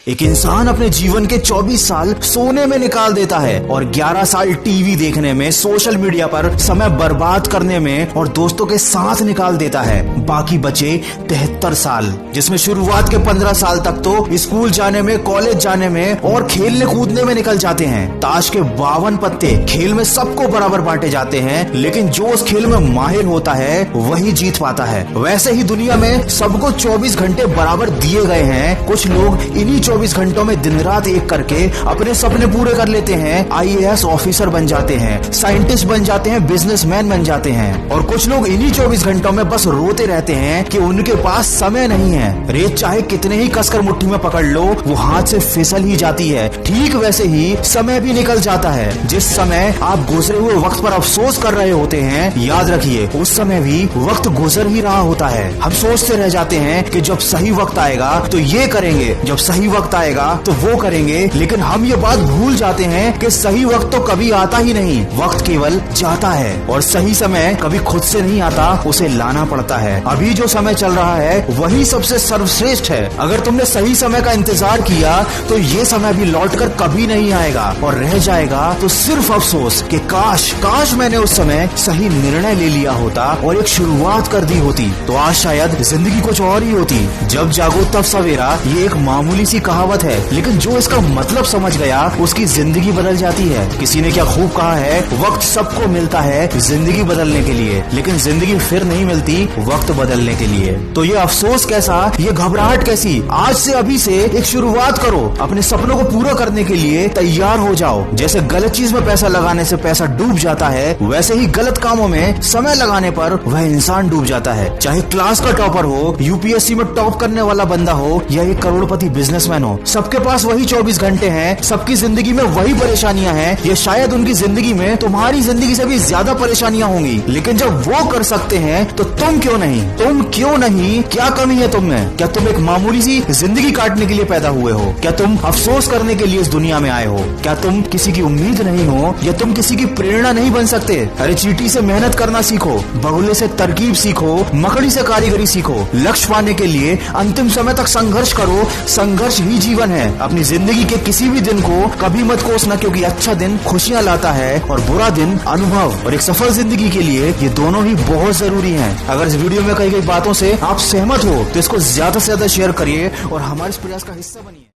एक इंसान अपने जीवन के 24 साल सोने में निकाल देता है और 11 साल टीवी देखने में, सोशल मीडिया पर समय बर्बाद करने में और दोस्तों के साथ निकाल देता है। बाकी बचे 73 साल, जिसमें शुरुआत के 15 साल तक तो स्कूल जाने में, कॉलेज जाने में और खेलने कूदने में निकल जाते हैं। ताश के 52 पत्ते खेल में सबको बराबर बांटे जाते हैं, लेकिन जो उस खेल में माहिर होता है वही जीत पाता है। वैसे ही दुनिया में सबको 24 घंटे बराबर दिए गए हैं। कुछ लोग इन्हीं 24 घंटों में दिन रात एक करके अपने सपने पूरे कर लेते हैं। IAS ऑफिसर बन जाते हैं, साइंटिस्ट बन जाते हैं, बिजनेसमैन बन जाते हैं। और कुछ लोग इन्हीं 24 घंटों में बस रोते रहते हैं कि उनके पास समय नहीं है। रेत चाहे कितने ही कसकर मुट्ठी में पकड़ लो, वो हाथ से फिसल ही जाती है। ठीक वैसे ही समय भी निकल जाता है। जिस समय आप गुजरे हुए वक्त पर अफसोस कर रहे होते हैं, याद रखिए उस समय भी वक्त गुजर ही रहा होता है। हम सोचते रह जाते हैं कि जब सही वक्त आएगा तो ये करेंगे, जब सही वक्त आएगा तो वो करेंगे, लेकिन हम ये बात भूल जाते हैं कि सही वक्त तो कभी आता ही नहीं। वक्त केवल जाता है और सही समय कभी खुद से नहीं आता, उसे लाना पड़ता है। अभी जो समय चल रहा है वही सबसे सर्वश्रेष्ठ है। अगर तुमने सही समय का इंतजार किया तो ये समय भी लौटकर कभी नहीं आएगा और रह जाएगा तो सिर्फ अफसोस कि काश मैंने उस समय सही निर्णय ले लिया होता और एक शुरुआत कर दी होती, तो आज शायद जिंदगी कुछ और ही होती। जब जागो तब सवेरा, ये एक मामूली सी कहावत है, लेकिन जो इसका मतलब समझ गया उसकी जिंदगी बदल जाती है। किसी ने क्या खूब कहा है, वक्त सबको मिलता है जिंदगी बदलने के लिए, लेकिन जिंदगी फिर नहीं मिलती वक्त बदलने के लिए। तो ये अफसोस कैसा, ये घबराहट कैसी, आज से अभी से एक शुरुआत करो। अपने सपनों को पूरा करने के लिए तैयार हो जाओ। जैसे गलत चीज में पैसा लगाने से पैसा डूब जाता है, वैसे ही गलत कामों में समय लगाने पर वह इंसान डूब जाता है। चाहे क्लास का टॉपर हो, UPSC में टॉप करने वाला बंदा हो या एक करोड़पति बिजनेसमैन हो, सबके पास वही 24 घंटे हैं, सबकी जिंदगी में वही परेशानियां हैं। ये शायद उनकी जिंदगी में तुम्हारी जिंदगी से भी ज्यादा परेशानियां होंगी, लेकिन जब वो कर सकते हैं तो तुम क्यों नहीं? क्या कमी है तुम में? क्या तुम एक मामूली सी जिंदगी काटने के लिए पैदा हुए हो? क्या तुम अफसोस करने के लिए इस दुनिया में आए हो? क्या तुम किसी की उम्मीद नहीं हो या तुम किसी की प्रेरणा नहीं बन सकते? अरे चींटी से मेहनत करना सीखो, बगुले से तरकीब सीखो, मकड़ी से कारीगरी सीखो। लक्ष्य पाने के लिए अंतिम समय तक संघर्ष करो। संघर्ष ही जीवन है। अपनी जिंदगी के किसी भी दिन को कभी मत कोसना, क्योंकि अच्छा दिन खुशियां लाता है और बुरा दिन अनुभव। और एक सफल जिंदगी के लिए ये दोनों ही बहुत जरूरी हैं। अगर इस वीडियो में कही गई बातों से आप सहमत हो तो इसको ज्यादा से ज्यादा शेयर करिए और हमारे इस प्रयास का हिस्सा बनिए।